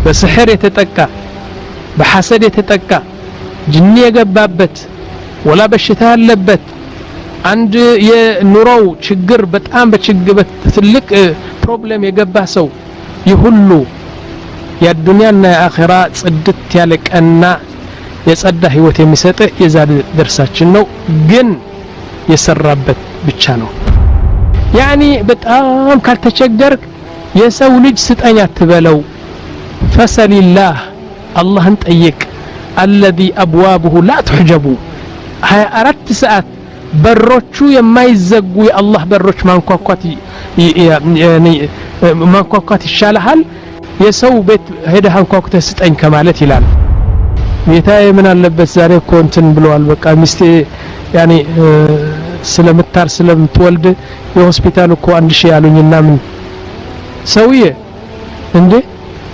በስሕር የተጠቃ በሐሰድ የተጠቃ ጅኒ የገባበት ወላ በሽታ ያለበት አንድ የኑሮው ችግር በጣም በችግር ትልቅ ፕሮብሌም የገባ ሰው ይሁሉ የዱንያና የአኺራ ጽድት ያለ ቀና የጸዳ ህይወት የሚሰጥ የዛሬ ደርሳችን ነው ግን የሰራበት ብቻ ነው ያኒ በጣም ካልተቸገርክ የሰው ልጅ ስጠኝ አትበለው ፈሰሊላህ አላህን ጠይቅ الذي أبوابه لا تحجب 24 ሰዓት በሮቹ የማይዘጉ የአላህ በሮች ማንኳኳት ይሻላል የሰው ቤት ሄደህ አንኳኩተህ ስጠኝ ከማለት ይላል ጌታዬ ምን አለበት ዛሬ እኮ እንትን ብለዋል በቃ ሚስቴ ያኒ ስለምታር ስለምትወልድ የሆስፒታል እኮ 1000 ያሉኝና ምን ሰውዬ እንዴ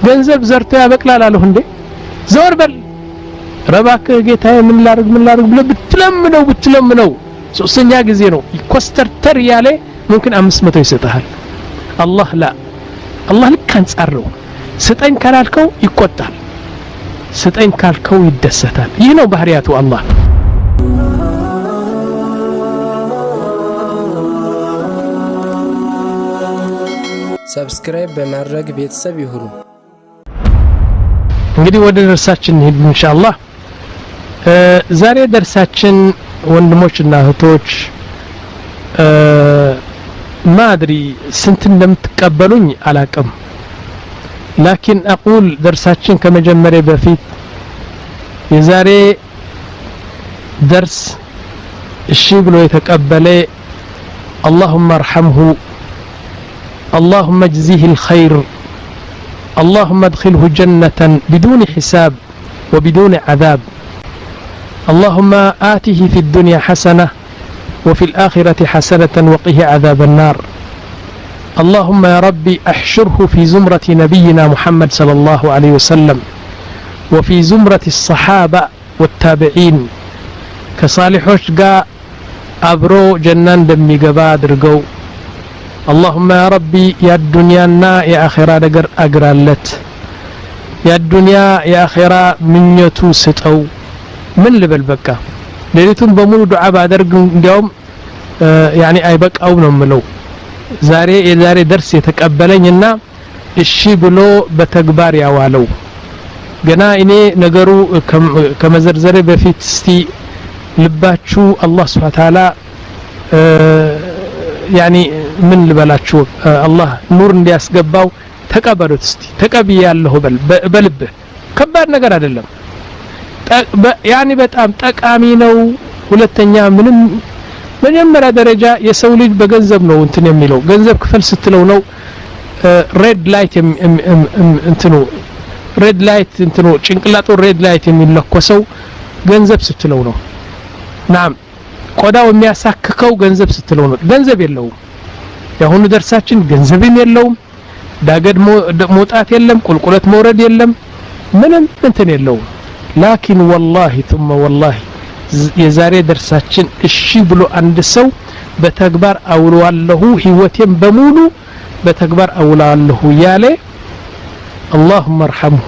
ገንዘብ ዘርቶ ያበቅላል አለሁ እንዴ ዘወር በል ረባከ ጌታዬ ምን ላርግ ብለ ብትለምነው ሶስተኛ ጊዜ ነው ይኮስተርተር ያለ ممكن 500 ይሰጣል አላህ ላ አላህ ልክ አንጻረው ስጠኝ ካላልከው ይቆጣል ስጠኝ ካልከው ይደሰታል ይህ ነው ባህሪያቱ አላህ ሰብስክራይብ በማድረግ ቤተሰብ ይሁኑ እንግዲህ ወደ ደርሳችን ሄድ ኢንሻአላህ ዛሬ ደርሳችን ወንድሞችና እህቶች ማድሪ ስንት እንደምትቀበሉኝ አላቅም لكن أقول درساتين كما جمري بفيت يزاري درس الشيبلو يتقبلي اللهم ارحمه اللهم اجزيه الخير اللهم ادخله جنة بدون حساب وبدون عذاب اللهم آته في الدنيا حسنة وفي الآخرة حسنة وقه عذاب النار اللهم يا ربي احشره في زمرة نبينا محمد صلى الله عليه وسلم وفي زمرة الصحابة والتابعين كصالحوش قا أبرو جنان دمي قباد رقو اللهم يا ربي يا الدنيا يا آخرة دقر أقرالت يا الدنيا يا آخرة من يتو ستو من لبل بكا ليلتون بمولو دعا بعد رقم اليوم يعني أي بك أو نملو ዛሬ ደርስ የተቀበለኝና እሺ ብሎ በተግባር ያዋለው ገና እኔ ነገሩ ከመዘርዘሬ በፊት እስቲ ልባችሁ አላህ Subhanahu Wa Ta'ala ያኒ ምን ልበላችሁ አላህ ኑር እንዲያስገባው ተቀበሉት እስቲ ተቀበያለሁ በልብ ከባድ ነገር አይደለም ያኒ በጣም ጠቃሚ ነው ሁለተኛ ምንም መጀመሪያ ደረጃ የሰው ልጅ በገንዘብ ነው እንትን የሚለው ገንዘብ ክፈል ስትለው ነው ሬድ ላይት እንትኑ ጭንቅላቱ ሬድ ላይት የሚለኮሰው ገንዘብ ስትለው ነው ናም ቆዳው የሚያሳክከው ገንዘብ ስትለው ነው ገንዘብ የለውም ያሁኑ ደርሳችን ገንዘብም የለውም ዳገድ መውጣት የለም ቁልቁለት መውረድ የለም ምንም እንትን የለውም ላኪን والله ثم والله የዛሬ ደርሳችን እሺ ብሎ አንድ ሰው በተግባር አውሏለሁ ህይወቴን በሙሉ በተግባር አውላለሁ ያለ اللهم ارحمه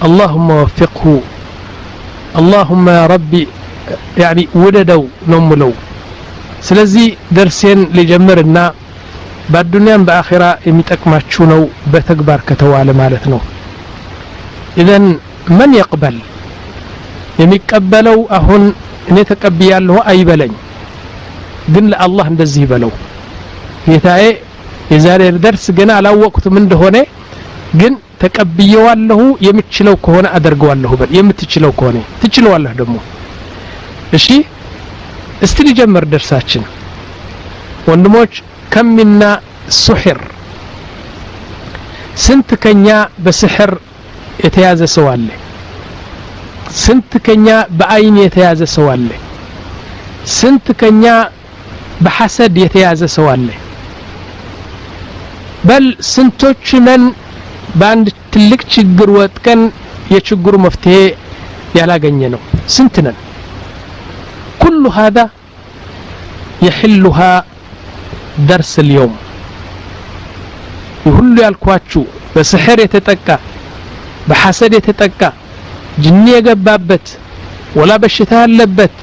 اللهم وفقه اللهم يا ربي يعني وددው ነው ምለው ስለዚህ ደርሴን ለጀመርና በዱንያም በአኺራ የሚጠቅማችሁ ነው በተግባር ከተዋለ ማለት ነው اذا من يقبل የሚቀበለው አሁን እኔ ተቀበያለሁ አይበለኝ ግን ለአላህ እንደዚህ ይበለው ጌታዬ የዛሬ ደርስ ገና አላወቅኩትም እንደሆነ ግን ተቀበየዋለሁ የምችለው ከሆነ አደርገዋለሁ በል የምትችለው ከሆነ ትችለዋለህ ደግሞ እሺ እስቲ ልጀምር ደርሳችን ወንድሞች ከምና ሱሕር ስንት ከኛ በስሕር የተያዘ ሰው አለ ስንት ከኛ በአይን የተያዘ ሰው አለ ስንት ከኛ በሐሰድ የተያዘ ሰው አለ በል ስንቶች ነን በአንድ ትልቅ ችግር ወጥቀን የችግሩ መፍትሄ ያላገኘ ነው ስንት ነን كل هذا يحلها درس اليوم يقول ያልኳችሁ በስሕር የተጠቃ በሐሰድ የተጠቃ ጅኒ የገባበት ወላ በሽታ ያለበት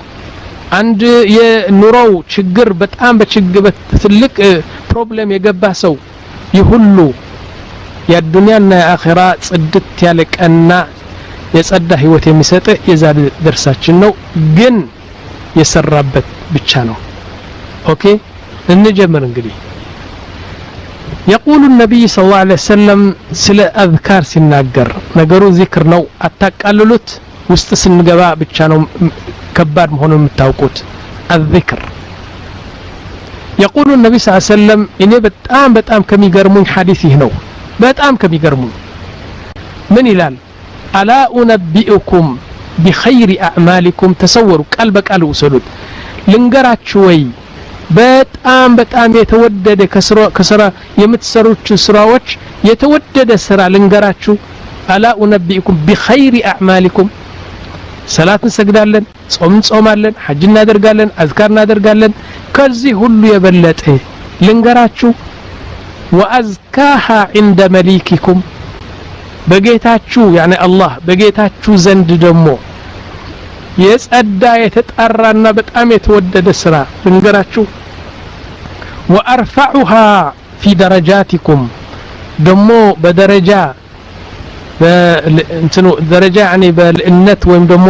አንድ የኑሮው ችግር በጣም በችግር ትልቅ ፕሮብሌም የገባ ሰው ይሁሉ የዱንያና የአኺራ ጽድት ያለ ቀና የጸዳ ህይወት የሚሰጥ የዛሬ ደርሳችን ነው ግን የሰራበት ብቻ ነው ኦኬ እንጀምር እንግዲህ يقول النبي صلى الله عليه وسلم ስለ አዝካር ሲናገር ነገሩ ዚክር ነው አታቃልሉት ውስጥ ስንገባ ብቻ ነው ከባድ መሆኑን የምታውቁት الذكر يقول النبي صلى الله عليه وسلم እኔ በጣም ከሚገርሙኝ ሐዲስ ይህ ነው በጣም ከሚገርሙኝ ምን ይላል ألا أنبئكم بخير أعمالكم تصوروا قلب قال وصلت ልንገራችሁ ወይ በጣም የተወደደ ከስራ የምትሰሩት ስራዎች የተወደደ ስራ ልንገራችሁ ألا أنبئكم بخير أعمالكم ሰላት እንሰግዳለን ጾም እንጾማለን ሐጅ እናደርጋለን አዝካር እናደርጋለን ከዚህ ሁሉ የበለጠ ልንገራችሁ وأزكاها عند مليككم በጌታችሁ يعني الله በጌታችሁ ዘንድ ደግሞ የጸዳ የተጣራና በጣም የተወደደ ስራ ልንገራችሁ وأرفعها في درجاتكم ደግሞ በደረጃ በእንትኑ ደረጃ يعني በልእነት ወይም ደግሞ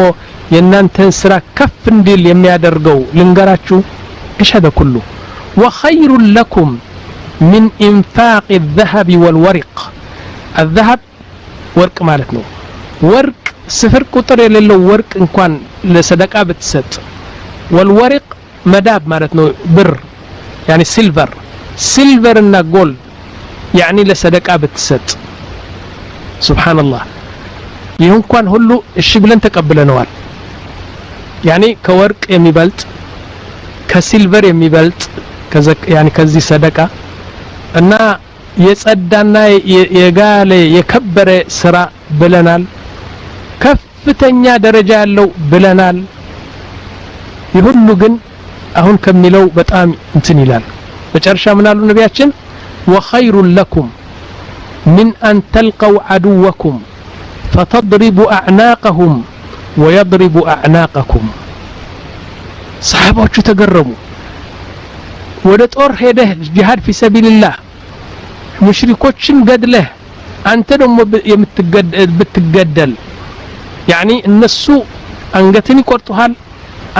የናንተን ስራ ከፍ እንዲል የሚያደርገው ልንገራችሁ ايش هذا كله وخير لكم من انفاق الذهب والورق الذهب ወርቅ ማለት ነው ወርቅ ስፍር ቁጥር የሌለው ወርቅ እንኳን ለሰደቃ ብትሰጥ والورق መዳብ ማለት ነው ብር يعني ሲልቨር እና ጎልድ يعني ለሰደቃ ብትሰጥ سبحان الله ይህ እንኳን ሁሉ እሺ ብለን ተቀብለነዋል يعني ከወርቅ የሚበልጥ ከሲልቨር የሚበልጥ يعني ከዚህ ሰደቃ እና የጸዳና የጋለ የከበረ ስራ ብለናል ከፍተኛ ደረጃ ያለው ብለናል ይሁሉ ግን አሁን ከሚለው በጣም እንትን ይላል መጨረሻ ምን አሉ ነቢያችን وخير لكم من أن تلقوا عدوكم فتضربوا أعناقهم ويضرب أعناقكم صحابዎቹ ተገረሙ ወደ ጦር ሄደህ ጂሃድ في سبيل الله ሙሽሪኮችን ገድለህ አንተ ደግሞ ብትገደል يعني እነሱ አንገትን ይቆርጡሃል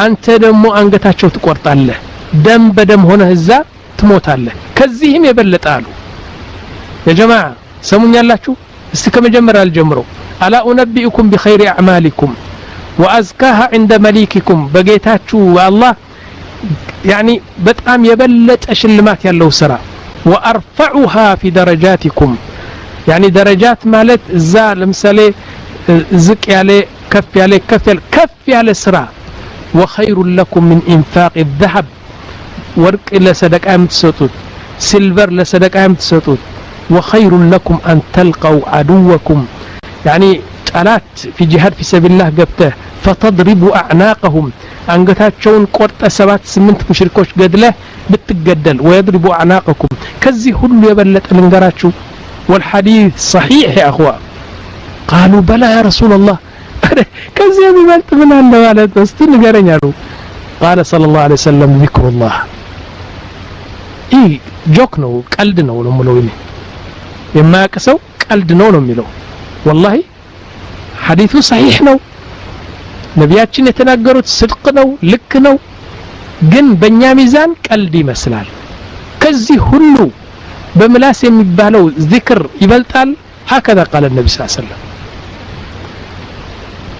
አንተ ደግሞ አንገታቸው ትቆርጣለህ ደም በደም ሆነ እዛ ትሞታለህ ከዚህም የበለጠ አሉ يا جماعه ሰሙኛላችሁ እስቲ ከመጀመሪያ አልጀምረው ألا أنبئكم بخير أعمالكم وأزكاها عند مليككم በጌታችሁ والله يعني በጣም የበለጠ ሽልማት ያለው ስራ وأرفعها في درجاتكم يعني درجات مالت إذا لمثالي زك يالي كف يالي سرا وخير لكم من إنفاق الذهب ورق إلى صدقاء متسطوت سيلفر لصدقاء متسطوت وخير لكم أن تلقوا عدوكم يعني طلعت في جهاد في سبيل الله قبته فتضربوا أعناقهم አንገታቸውን ቆርጠ 7-8 ሙሽሪኮች ገድለህ ብትገደል ويضربوا أعناقكم ከዚህ ሁሉ የበለጠ ልንገራችሁ والحديث صحيح يا اخوة قالوا بلى يا رسول الله ከዚህ የሚበልጥ ምን አለ ማለት ነው እስቲ ንገረኝ አሉ قال صلى الله عليه وسلم ذكر الله ጆክ ነው ቀልድ ነው ለምለው ይሄ የማያቀሰው ቀልድ ነው የሚለው والله حديث صحيح ነው ነቢያችን የተናገሩት ስድቅ ነው ልክ ነው ግን በእኛ ሚዛን ቀልድ ይመስላል ከዚህ ሁሉ በምላስ የሚባለው ዚክር ይበልጣል هكذا قال النبي صلى الله عليه وسلم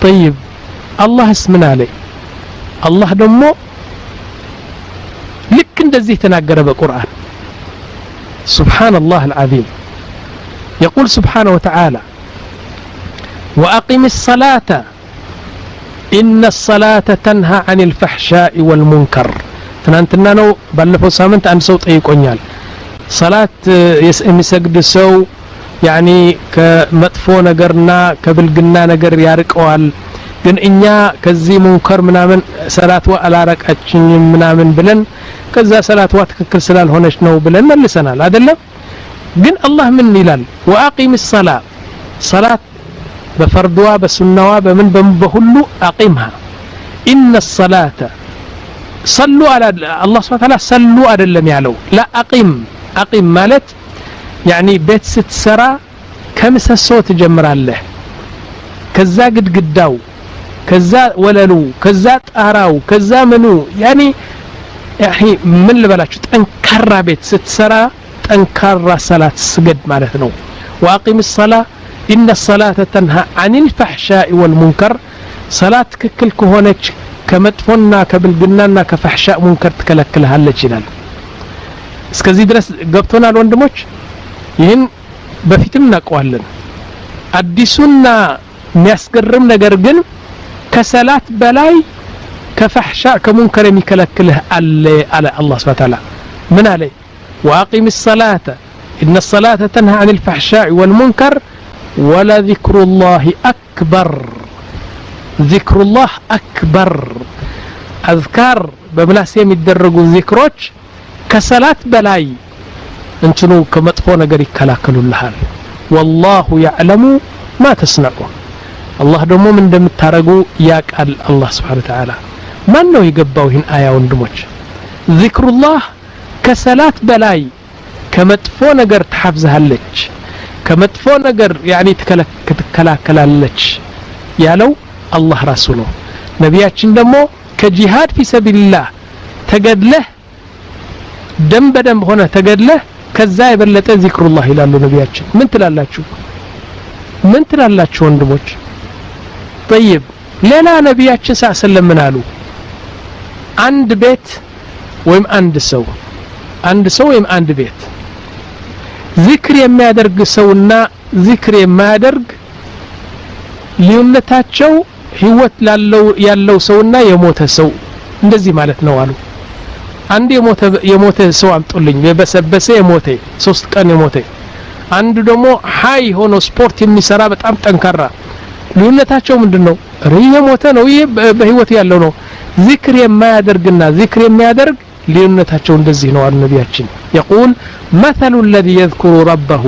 طيب الله اسمنا عليه الله ደግሞ ልክ እንደዚህ ተናገረ በቁርአን سبحان الله العظيم يقول سبحانه وتعالى وأقم الصلاة إن الصلاة تنهى عن الفحشاء والمنكر ትናንትና ነው ባለፈው ሳምንት አንድ ሰው ጠይቆኛል صلاة የሚሰግድ ሰው يعني ከመጥፎ ነገርና ከብልግና ነገር ያርቀዋል ግን እኛ ከዚህ ሙንከር ምናምን ሰላትዋ አላረቃችኝም ምናምን ብለን ከዛ ሰላትዋ ትክክል ስላልሆነች ነው ብለን መልሰናል አይደለም ግን አላህ ምን ይላል ወአቂም الصلاة صلاة በፈርድዋ በሱናዋ በምን በሁሉ አቂምሃ إن الصلاة صلوا على الله سبحانه وتعالى صلوا አይደለም ያለው لا أقيم ማለት يعني ቤት ስትሰራ ከምሰሶ ትጀምራለህ ከዛ ግድግዳው ከዛ ወለሉ ከዛ ጣራው ከዛ ምኑ يعني ምን ልበላችሁ ጠንካራ ቤት ስትሰራ ጠንካራ ሰላት ስገድ ማለት ነው واقم الصلاه ان الصلاه تنهى عن الفحشاء والمنكر صلاه ትክክል ከሆነች ከመጥፎና ከብልግናና ከፈህሻ ሙንከር ትከለክልሃለች ይላል እስከዚህ ድረስ ገብቶናል ወንድሞች ይህን በፊትም እናቀዋለን አዲሱና የሚያስገርም ነገር ግን ከሰላት በላይ ከፈህሻ ከሙንከር የሚከለክልህ አለ አላህ Subhanahu Wa Ta'ala ምን አለ واقم الصلاه ان الصلاه تنهى عن الفحشاء والمنكر ولذكر الله اكبر ذكر الله اكبر اذكار በምላስ የሚደረጉ ዚክሮች ከሰላት በላይ እንትኑ ከመጥፎ ነገር ይከላከሉልሃል والله يعلم ما تصنعون الله ደግሞ ምን እንደምታረጉ ያቃል አላህ Subhanahu Wa Ta'ala ማን ነው የገባው ይህን አያ ወንድሞች ዚክሩላህ ከሰላት በላይ ከመጥፎ ነገር ተሐፍዛለች ከመጥፎ ነገር يعني ትከላከላለች ያለው አላህ ራሱ ነው ነቢያችን ደግሞ ከጂሃድ في سبيل الله ተገድለህ ደም በደም ሆነ ተገድለህ ከዛ የበለጠ ዚክሩላህ ይላሉ ነቢያችን ምን ትላላችሁ ወንድሞች طيب ሌላ ነቢያችን ሰለላሁ ምን አሉ አንድ ቤት ወይም አንድ ሰው ወይም አንድ ቤት ዚክር የሚያደርግ ሰውና ዚክር የማያደርግ ልዩነታቸው ህይወት ያለው ሰውና የሞተ ሰው እንደዚህ ማለት ነው አሉ አንድ የሞተ ሰው አምጡልኝ የበሰበሰ የሞተ 3 ቀን የሞተ አንዱ ደግሞ ሃይ ሆኖ ስፖርት የሚሰራ በጣም ጠንካራ ልዩነታቸው ምንድነው የሞተ ነው ይሄ በህይወት ያለው ነው ዚክር የማያደርግና ዚክር የሚያደርግ ልዩነታቸው እንደዚህ ነው አሉ ነቢያችን يقول مثل الذي يذكر ربه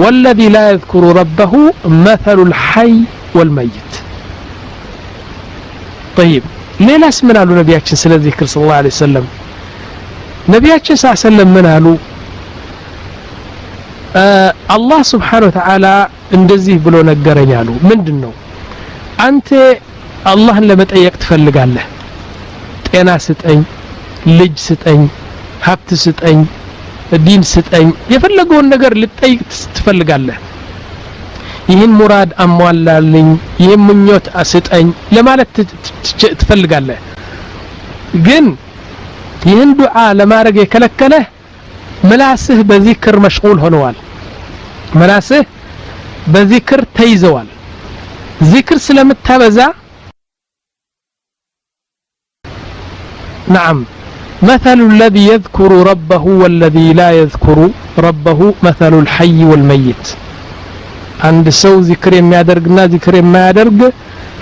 والذي لا يذكر ربه مثل الحي والميت طيب ሌላስ ምን አሉ ነቢያችን ስለ ዚክር ሰለላሁ ዐለይሂ ወሰለም ነቢያችን ሰለላሁ ዐለይሂ ወሰለም ምን አሉ አላህ Subhanahu Wa Ta'ala እንደዚህ ብሎ ነገረኝ አሉ ምንድነው አንተ አላህን ለመጠየቅ ትፈልጋለህ ጤና ስጠኝ ልጅ ስጠኝ ሀብት ስጠኝ ዲን ስጠኝ የፈለገውን ነገር ልጠይቅ ትፈልጋለህ ይህን ሙራድ አሟላልኝ ይህን ምኞት አስጠኝ ለማለት ትፈልጋለህ ግን ይህን ዱዓ ለማድረግ የከለከለህ ምላስህ በዚክር መሽጉል ሆነዋል ምላስህ በዚክር ተይዘዋል ዚክር ስለምታበዛ نعم مثل الذي يذكر ربه والذي لا يذكر ربه مثل الحي والميت عند ሰው ዚክር የሚያደርግና ዚክር የማያደርግ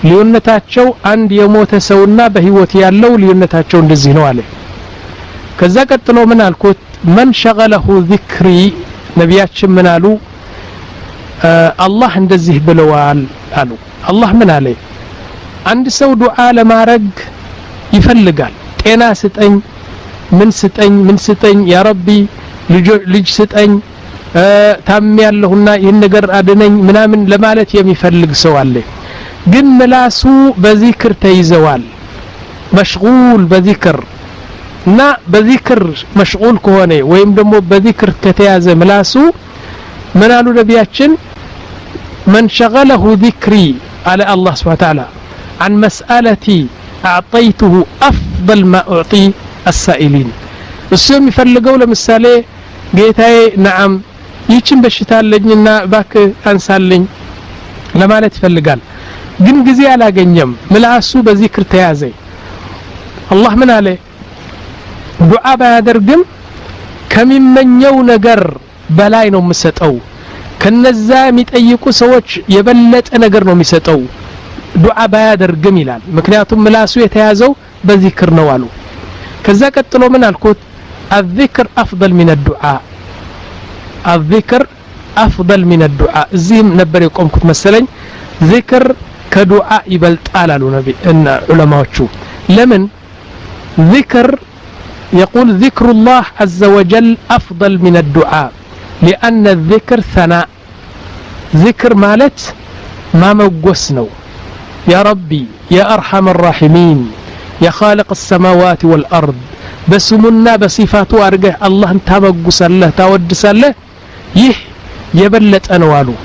ልዩነታቸው አንድ የሞተ ሰውና በህይወት ያለው ልዩነታቸው እንደዚህ ነው አለ ከዛ ቀጥሎ ምን አልኩት من شغله ذكري ነቢያችን ምን አሉ አላህ እንደዚህ ብለዋል አሉ አላህ ምን አለ አንድ ሰው ዱዓ ለማድረግ ይፈልጋል ጤና ስጠኝ ምን ስጠኝ ያ ረቢ ልጅ ስጠኝ ታምያለሁና ይህን ነገር አድነኝ ምናምን ለማለት የሚፈልግ ሰው አለ ግን ምላሱ በዚክር ተይዘዋል መሽጉል በዚክር እና በዚክር መሽጉል ከሆነ ወይም ደግሞ በዚክር ከተያዘ ምላሱ ምን አሉ ነቢያችን من شغله ذكري على الله سبحانه وتعالى عن مسألتي أعطيته أفضل ما أعطي السائلين السوم يفلقوا لمثالي ጌታዬ نعم ይችን በሽታ አለኝና ባክ አንሳልኝ ለማለት ይፈልጋል ግን ጊዜ አላገኘም ምላሱ በዚክር ተያዘ አላህ ምን አለ ዱዓ ባያደርግም ከሚመኘው ነገር በላይ ነው የምሰጠው ከነዛ የሚጠይቁ ሰዎች የበለጠ ነገር ነው የሚሰጠው ዱዓ ባያደርግም ይላል ምክንያቱም ምላሱ የተያዘው በዚክር ነው አሉ ከዛ ቀጥሎ ምን አልኩት الذكر أفضل من الدعاء الذكر أفضل من الدعاء زين نبر يقوم كنت مثلا ذكر كدعاء يبلطال على نبي ان علماء شو لمن ذكر يقول ذكر الله عز وجل أفضل من الدعاء لأن الذكر ثناء ذكر مالت ما موقسنو يا ربي يا أرحم الراحمين يا خالق السماوات والأرض بسمنا بصفاته أرجع الله انت موقس الله تودس الله يه يبلت أنوالو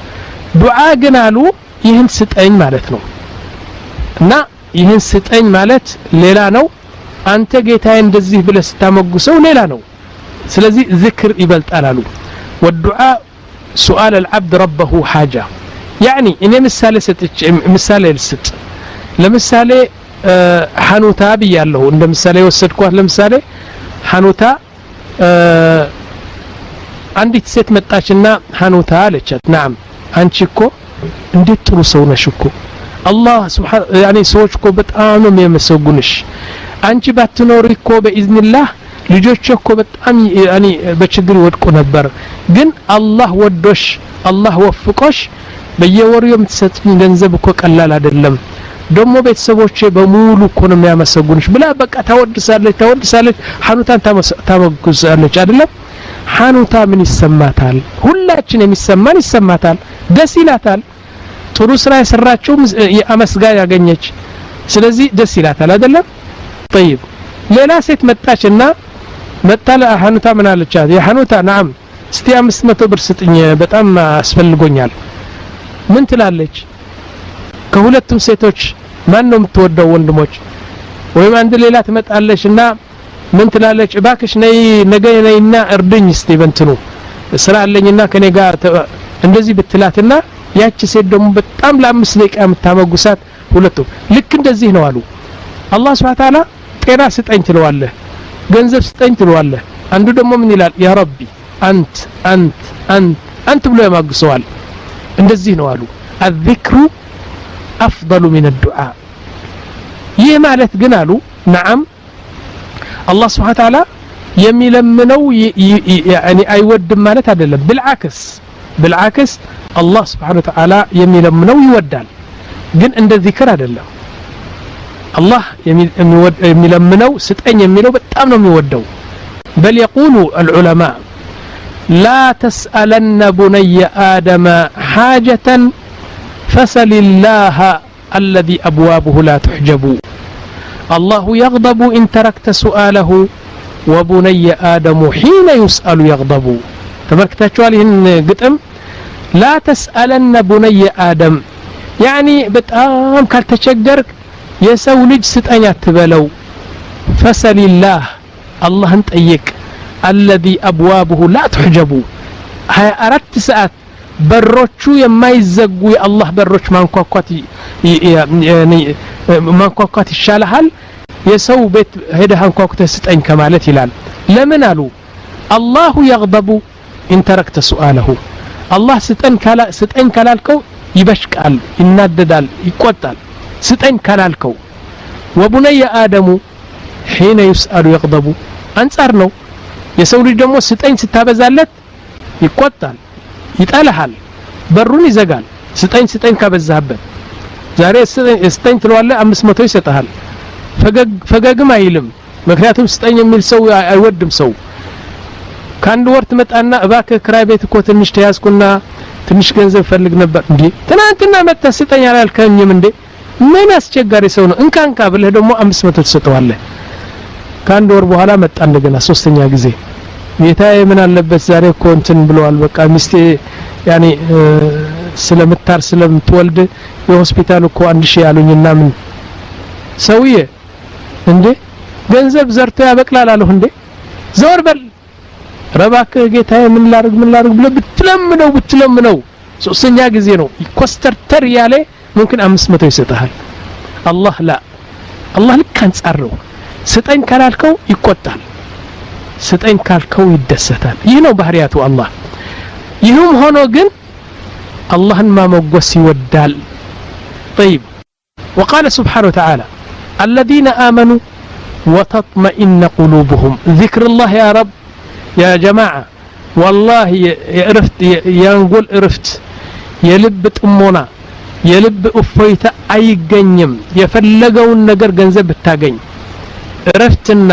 دعاء جنالو يهن ستين مالتنو نا يهن ستين مالت ليلا نو أنت جيتها እንደዚህ ብለህ ስታመጉሰው ሌላ ነው ስለዚህ ذكر ይበልጣል አሉ والدعاء سؤال العبد ربه حاجة يعني እኔ ምሳሌ ልስጥ ለምሳሌ ሐኑታ ብያለሁ እንደ ምሳሌ ወሰድኳት ለምሳሌ ሐኑታ አንዲት ሴት መጣችና ሐኑታ አለቻት نعم አንቺ እኮ እንዴት ጥሩ ሰው ነሽ እኮ አላህ Subhanahu يعني ሰዎች እኮ በጣም ነው የሚያመሰግኑሽ አንቺ ባትኖሪ እኮ በኢዝኒላህ ልጆች እኮ በጣም ያኒ በችግር ወድቆ ነበር ግን አላህ ወዶሽ አላህ ወፍቆሽ በየወሩ የምትሰጥኝ ገንዘብ እኮ ቀላል አይደለም ደሞ ቤተሰቦቼ በሙሉ እኮ ነው የሚያመሰግኑሽ ብላ በቃ ታወድሳለች ሐኑታን ታመጉሳለች አይደለም ሐኑታ ምን ይሰማታል ሁላችን የሚሰማን ይሰማታል ደስ ይላታል ጥሩ ስራ የሰራችው አመስጋኝ ያገኘች ስለዚህ ደስ ይላታል አይደለም طيب ሌላ ሴት መጣችና መጣለ ሐኑታ ምን አለቻት የሐኑታ نعم እስቲ 500 ብር ስጥኝ በጣም አስፈልጎኛል ምን ትላለች ከሁለቱም ሴቶች ማን ነው የምትወደው ወንድሞች ወይም አንድ ሌላ ትመጣለችና ምን ትላለች እባክሽ ነይ ነገ ነይና እርድኝ እስቲ በእንትኑ ስራ አለኝና ከኔ ጋር እንደዚህ ብትላትና ያቺ ሴት ደግሞ በጣም ለ5 ደቂቃ የምታመጉሳት ሁለቱም ልክ እንደዚህ ነው አሉ አላህ Subhanahu Wa Ta'ala ጤና ስጠኝ ትለዋለህ ገንዘብ ስጠኝ ትለዋለህ አንዱ ደግሞ ምን ይላል ያ ረቢ አንት ብሎ ያማግሰዋል እንደዚህ ነው አሉ الذكر أفضل من الدعاء ይህ ማለት ግን አሉ نعم الله سبحانه وتعالى የሚለምነው يعني አይወድም ማለት አይደለም بالعكس الله سبحانه وتعالى የሚለምነው ይወዳል ግን እንደ ذكر አይደለም الله የሚለምነው ስጠኝ የሚለው በጣም ነው የሚወደው بل يقول العلماء لا تسألن بني آدم حاجة فسل الله الذي أبوابه لا تحجب الله يغضب إن تركت سؤاله وبني آدم حين يسأل يغضب تبركتشوا عليهن قتم لا تسألن بني آدم يعني بتقام كالتشجرك يسو لج ستأن يتبلو فسل الله انتأيك الذي أبوابه لا تحجب هاي أردت ساعات بروچو يمايزقو الله بروچ مانكوكات الشالحال يسو بيت هيدا هانكوكت ستأن كمالت هلال لمن قالوا الله يغضب إن تركت سؤاله الله ستأن كلالكو يبشكال يناددال يقوتال ستأن كلالكو وبني آدم حين يسأل يغضب أنصار نو يسو لي دمو ستأن ستابزالت يقوتال يتألحال برون يزقال ستأن كابزهبت ዛሬ ستأن ትለዋለህ 500 ይሰጣል ፈገግም አይልም ምክንያቱም ستأن የሚል ሰው አይወድም ሰው ካንድ ወርት መጣና እባክህ ክራይ ቤት እኮ ትንሽ ተያዝኩና ትንሽ ገንዘብ ፈልግ ነበር እንዴ ትናንትና መጣ ستأن ያላልከኝም እንዴ ምን አስቸጋሪ ሰው ነው እንካንካ ብለህ ደግሞ 500 ትሰጠዋለህ ካንድ ወር በኋላ መጣ እንደገና ሶስተኛ ጊዜ ጌታዬ ምን አለበት ዛሬ እኮ እንትን ብለዋል በቃ ሚስቴ ያኒ ስለምትወልድ የሆስፒታል እኮ 1000 ያሉኝና ምን ሰውዬ እንዴ ገንዘብ ዘርቶ ያበቅላል አለሁ እንዴ ዘወር በል ረባከ ጌታዬ ምን ላርግ ብለ ብትለምነው ሶስተኛ ጊዜ ነው ይኮስተርተር ያለ ممكن 500 ይሰጣል አላህ ልክ አንጻር ነው ስጠኝ ካላልከው ይቆጣል ስጠኝ ካልከው ይደሰታል ይህ ነው ባህሪያቱ አላህ ይሁም ሆኖ ግን አላህን ማሞገስ ይወዳል طيب وقال سبحانه وتعالى الذين آمنوا وتطمئن قلوبهم ذكر الله يا رب يا جماعة والله يعرفت ينقول عرفت የልብ ጥሞና የልብ እፎይታ አይገኝም የፈለገውን ነገር ገንዘብ ብታገኝ እረፍትና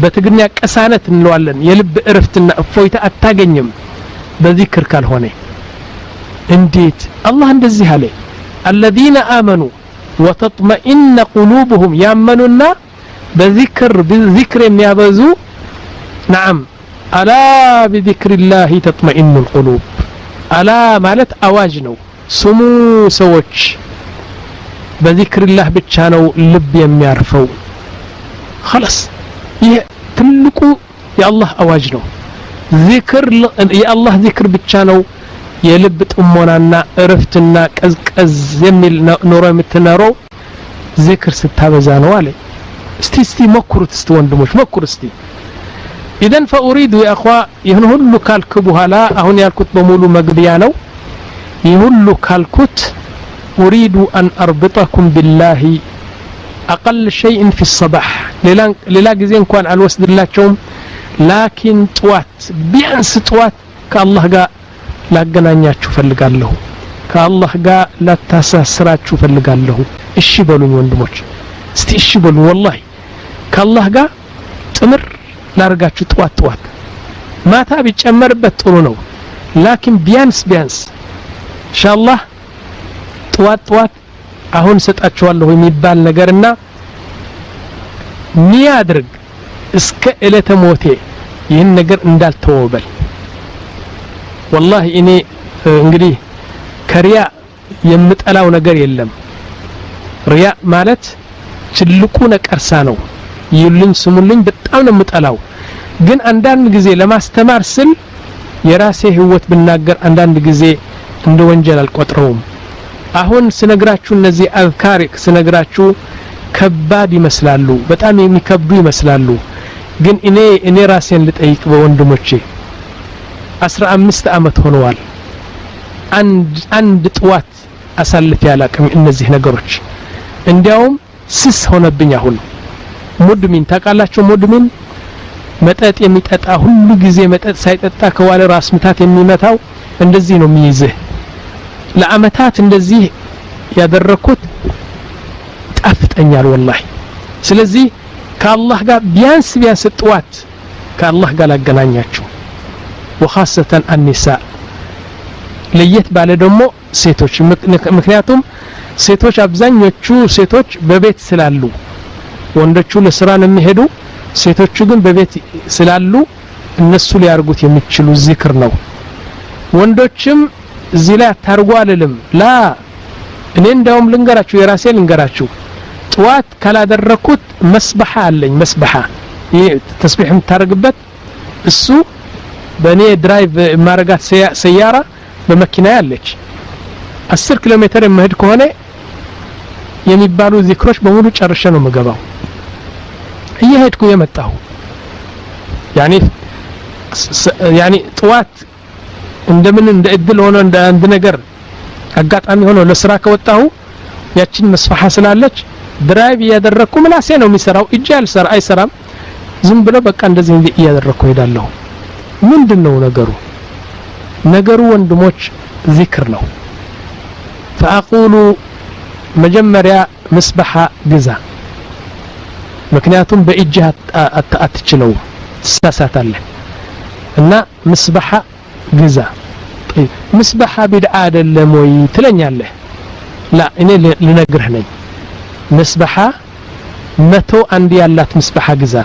በትግርኛ ቀሳነት እንለዋለን የልብ እረፍትና እፎይታ አታገኝም በዚክር ካልሆነ እንዴት አላህ እንደዚህ አለ الذين آمنوا وتطمئن قلوبهم يامنونا بذكر የሚያበዙ نعم ألا بذكر الله تطمئن القلوب ألا ማለት አዋጅ ነው ስሙ ሰዎች በذكر الله ብቻ ነው ልብ የሚያርፈው خلاص ይሄ ትልቁ የአላህ አዋጅ ነው ዚክር የአላህ ዚክር ብቻ ነው የልብ ጥሞናና እረፍትና ቀዝቀዝ የሚል ኑሮ የምትኖረው ዚክር ስታበዛ ነው አለ እስቲ ሞክሩት እስቲ ወንድሞች ሞክሩ እስቲ إذن فأريد يا أخوة يهنهلو كالكبو هلا أهون يالكوت بمولو مقبيانو يهلو كالكوت أريد أن أربطكم بالله أقل شيء في الصباح للا جزين كوان على الوسد الله توم لكن توات بيانس توات كالله قا لا قنانيات شوف اللي قال له كالله قا لا تساسرات شوف اللي قال له الشبالون وندموش استي الشبالون والله كالله قا تمر ላርጋችሁ ጧት ማታ ቢጨመርበት ጥሩ ነው ላኪን ቢያንስ ኢንሻአላህ ጧት አሁን ሰጣችኋለሁ የሚባል ነገርና ሚያድርግ እስከ እለተ ሞቴ ይህን ነገር እንዳልተወበል والله እኔ እንግዲህ ከሪያ የምጠላው ነገር የለም ሪያ ማለት ትልቁ ነቀርሳ ነው ይሉኝ ስሙልኝ በጣም ነው የምጠላው ግን አንዳንድ ጊዜ ለማስተማር ስል የራሴ ህይወት ብናገር አንዳንድ ጊዜ እንደ ወንጀል አልቆጥረውም አሁን ስነግራችሁ እነዚህ አዝካሪክ ስነግራችሁ ከባድ ይመስላሉ በጣም የሚከብዱ ይመስላሉ ግን እኔ ራሴን ልጠይቅ በወንድሞቼ 15 አመት ሆነዋል አንድ ጥዋት አሳልፍ ያላቅም እነዚህ ነገሮች እንዲያውም ስስ ሆነብኝ አሁን ሙድሚን ታቃላችሁ ሙድሚን መጠጥ የሚጠጣ ሁሉ ጊዜ መጠጥ ሳይጠጣ ከዋለ ራስ ምታት የሚመታው እንደዚህ ነው የሚይዝህ ለአመታት እንደዚህ ያደረኩት ጣፍጠኛል والله ስለዚህ ከአላህ ጋር ቢያንስ ጥዋት ከአላህ ጋር ላገናኛችሁ وخاصة النساء ለየት ባለ ደግሞ ሴቶች ምክንያቱም ሴቶች አብዛኞቹ ሴቶች በቤት ስላሉ ወንዶቹ ለስራ ነው የሚሄዱ ሴቶቹ ግን በቤት ስላሉ እነሱ ሊያርጉት የሚችሉ ዚክር ነው ወንዶችም እዚህ ላይ አታርጉ አልልም ላ እኔ እንደውም ልንገራችሁ የራሴ ልንገራችሁ ጥዋት ካላደረኩት መስበሃ አለኝ መስበሃ ይሄ ተስቢህ የምታረግበት እሱ በእኔ ድራይቭ ማረጋት ሰያራ በመኪና ያለች 10 ኪሎ ሜትር የምሄድ ከሆነ የሚባሉ ዚክሮች በሙሉ ጨርሼ ነው መገባው እየሄድኩ የመጣሁ ያኒ ጥዋት እንደምን እንደ እድል ሆኖ እንደ አንድ ነገር አጋጣሚ ሆኖ ለስራ ከወጣሁ ያችን መስፈሃ ስላለች ድራይቭ ያደረኩ ምላሴ ነው የሚሰራው እጄ አይሰራም ዝም ብሎ በቃ እንደዚህ እያደረኩ ሄዳለሁ ምንድነው ነገሩ ወንድሞች ዚክር ነው فاقول መጀመሪያ መስበሃ ግዛ ምክንያቱም በእጅህ አትችለው ተሳሳታለህ እና መስበሃ ግዛ መስበሃ ቢድዓ አይደለም ወይ ትለኛለህ ላ እኔ ልነግርህ ነኝ መስበሃ 101 ያላት መስበሃ ግዛ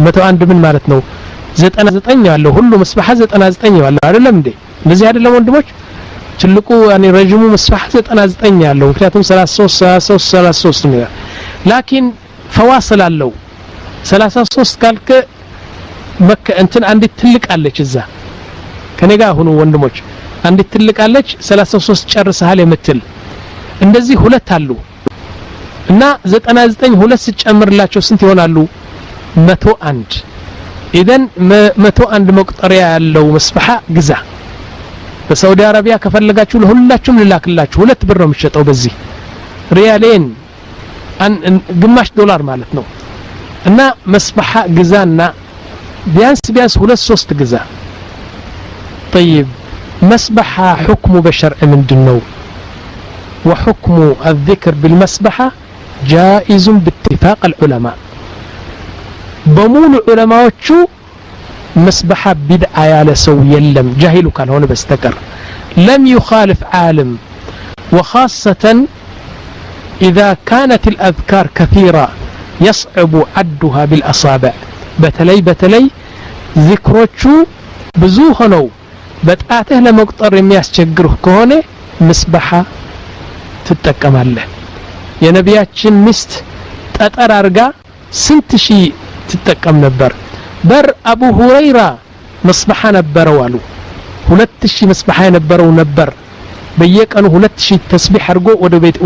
101 ምን ማለት ነው 99 ያለው ሁሉ መስበሃ 99 ያለው አይደለም እንዴ እንደዚህ አይደለም ወንድሞች ትልቁ ያኔ ረጅሙ መስበሃ 99 ያለው ምክንያቱም 33 ነው ላኪን ፈዋስል አለው 33 ካልከ መከ እንትን አንዲት ትልቃለች እዛ ከኔ ጋር ሆኖ ወንድሞች አንዲት ትልቃለች 33 ጨርሰሃል የምትል እንደዚህ ሁለት አሉ እና 99 ሁለት ሲጨምርላቸው ስንት ይሆናሉ 101 ኢደን 101 መቁጠሪያ ያለው መስበሃ ግዛ በሳውዲ አረቢያ ከፈለጋችሁ ለሁላችሁም ልላክላችሁ 2 ብር ነው የሚሸጠው በዚህ ሪያሌን ግማሽ ዶላር ማለት ነው እና መስበሃ ግዛና ቢያንስ 2-3 ግዛ طيب مسبحة حكم بشرع من دنو وحكم الذكر بالمسبحة جائز باتفاق العلماء بمول علماء شو مسبحة بدعة على سو يلم جاهل كان هون بستكر لم يخالف عالم وخاصة إذا كانت الأذكار كثيرة يصعب عدها بالأصابع بتلي ذكروتشو بزوهنو بتاعته لمقطر يمياس تشجره كهونه مسبحة تتكمل له يا نبياتشن مست تأطر أرقا سنتشي تتكم نبر بر أبو هريرة مسبحة نبروا له 2,000 مسبحة نبروا نبر بيك أنه 2,000 تسبيح أرقو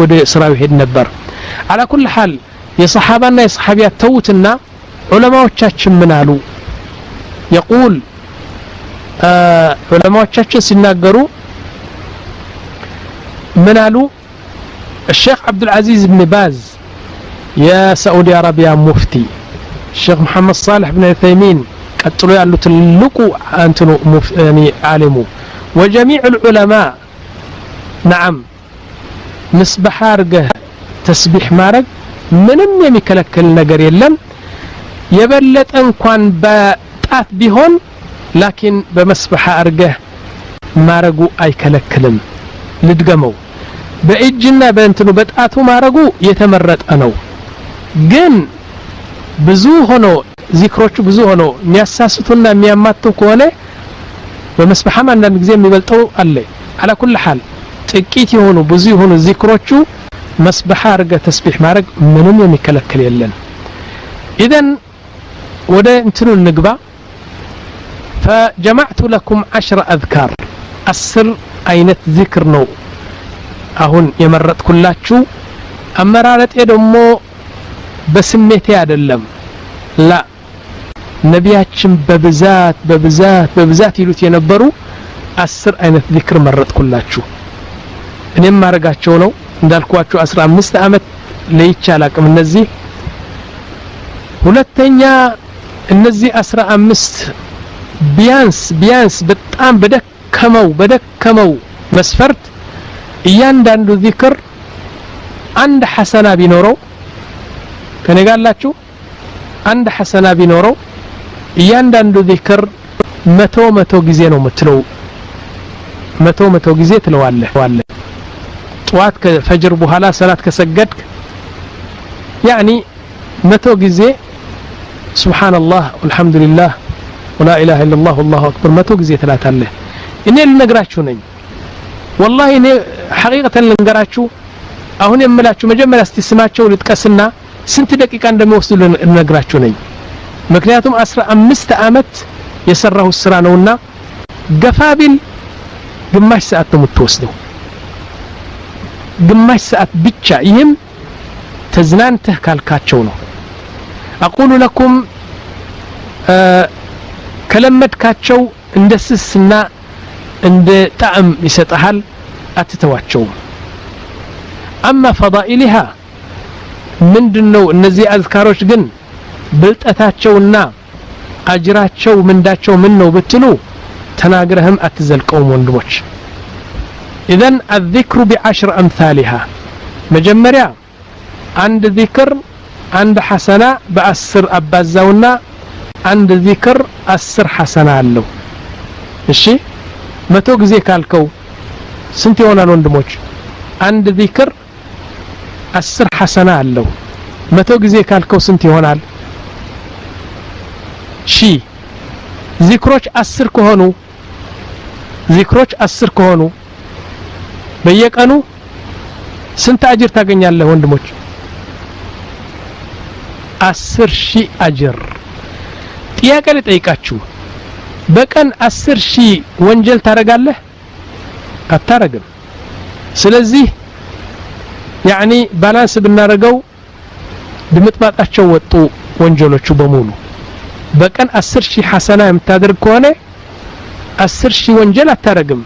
ودي إسراوي هيد نبر على كل حال يا صحابنا يا صحابيات توتنا علماء وشاتش منالو يقول علماء وشاتش سناقروا منالو الشيخ عبد العزيز بن باز يا سعودي عربيا مفتي الشيخ محمد صالح بن عثيمين قتلوا يالو تلقوا انتنو يعني عالمو وجميع العلماء نعم مسبح ارقه تسبيح مارق ምንም የሚከለክል ነገር የለም የበለጠ እንኳን በጣት ቢሆን ላኪን በመስበሐ አርገህ ማረጉ አይከለክልም ልድገመው በእጅና በእንትኑ በጣቱ ማረጉ የተመረጠ ነው ግን ብዙ ሆኖ ዚክሮቹ ብዙ ሆኖ የሚያሳስቱና የሚያማቱ ከሆነ በመስበሐም አንዳንድ ጊዜ የሚበልጠው አለ على كل حال ጥቂት የሆኑ ብዙ የሆኑ ዚክሮቹ مسبحة أرجع تسبيح مارج منهم يمكلكل يلن إذن وده انتنو النقبة فجمعت لكم 10 أذكار السر أينت ذكر نو أهون يمرت كلاتشو أمرالت يدمو بسميتي عدلم لا نبياتشم ببزات يلوت ينبرو السر أينت ذكر مرت كلاتشو إنما مارجاتشو نو እንዳልኳችሁ 15 አመት ለይቻላቅም እነዚህ ሁለተኛ እነዚህ 15 ቢያንስ በጣም በደከመው መስፈርት እያንዳንዱ ዚክር አንድ ሐሰና ቢኖረው ከነጋላችሁ አንድ ሐሰና ቢኖረው እያንዳንዱ ዚክር 100 ጊዜ ነው የምትለው 100 ጊዜ ትለዋለህ طوات كفجر بوهلا صلاة كسجدك يعني 100 ጊዜ سبحان الله والحمد لله ولا إله إلا الله والله أكبر 100 ጊዜ ትላታለህ እኔ ልነግራችሁ ነኝ والله እኔ حقيقة ልነግራችሁ አሁን የምላችሁ መጀመሪያ እስቲ ስማቸው ልጥቀስና ስንት ደቂቃ እንደሚወስዱ ልነግራችሁ ነኝ ምክንያቱም 15 አመት የሰራው ስራ ነውና ገፋቢል ግማሽ ሰዓት ነው የምትወስደው ግማሽ ሰዓት ብቻ ይህም ተዝናንተህ ካልካቸው ነው أقول لكم ከለመድካቸው እንደ ስስና እንደ ጣዕም ይሰጣል አትተዋቸው أما فضائلها ምንድነው እነዚህ አዝካሮች ግን ብልጠታቸውና አጅራቸው ምንዳቸው ምን ነው ብትሉ ተናግረህም አትዘልቀውም ወንድሞች إذن الذكر ب10 أمثالها مجمريا عند ذكر عند حسنة ب10 أبازونا عند ذكر 10 حسنة له ماشي 100 ጊዜ ካልከው ስንት ይሆናል ወንድሞች عند ذكر 10 حسنة አለው 100 ጊዜ ካልከው ስንት ይሆናል ዚክሮች 10 ከሆኑ በየቀኑ ስንት አጅር ታገኛለህ ወንድሞች 10,000 አጅር ጥያቄ ልጠይቃችሁ በቀን 10,000 ወንጀል ታረጋለህ አታረግም ስለዚህ ያኒ ባላንስ ብናረገው ድምጥማጣቸው ወጡ ወንጀሎቹ በሙሉ በቀን 10,000 ሐሰና የምታደርግ ከሆነ 10,000 ወንጀል አታረግም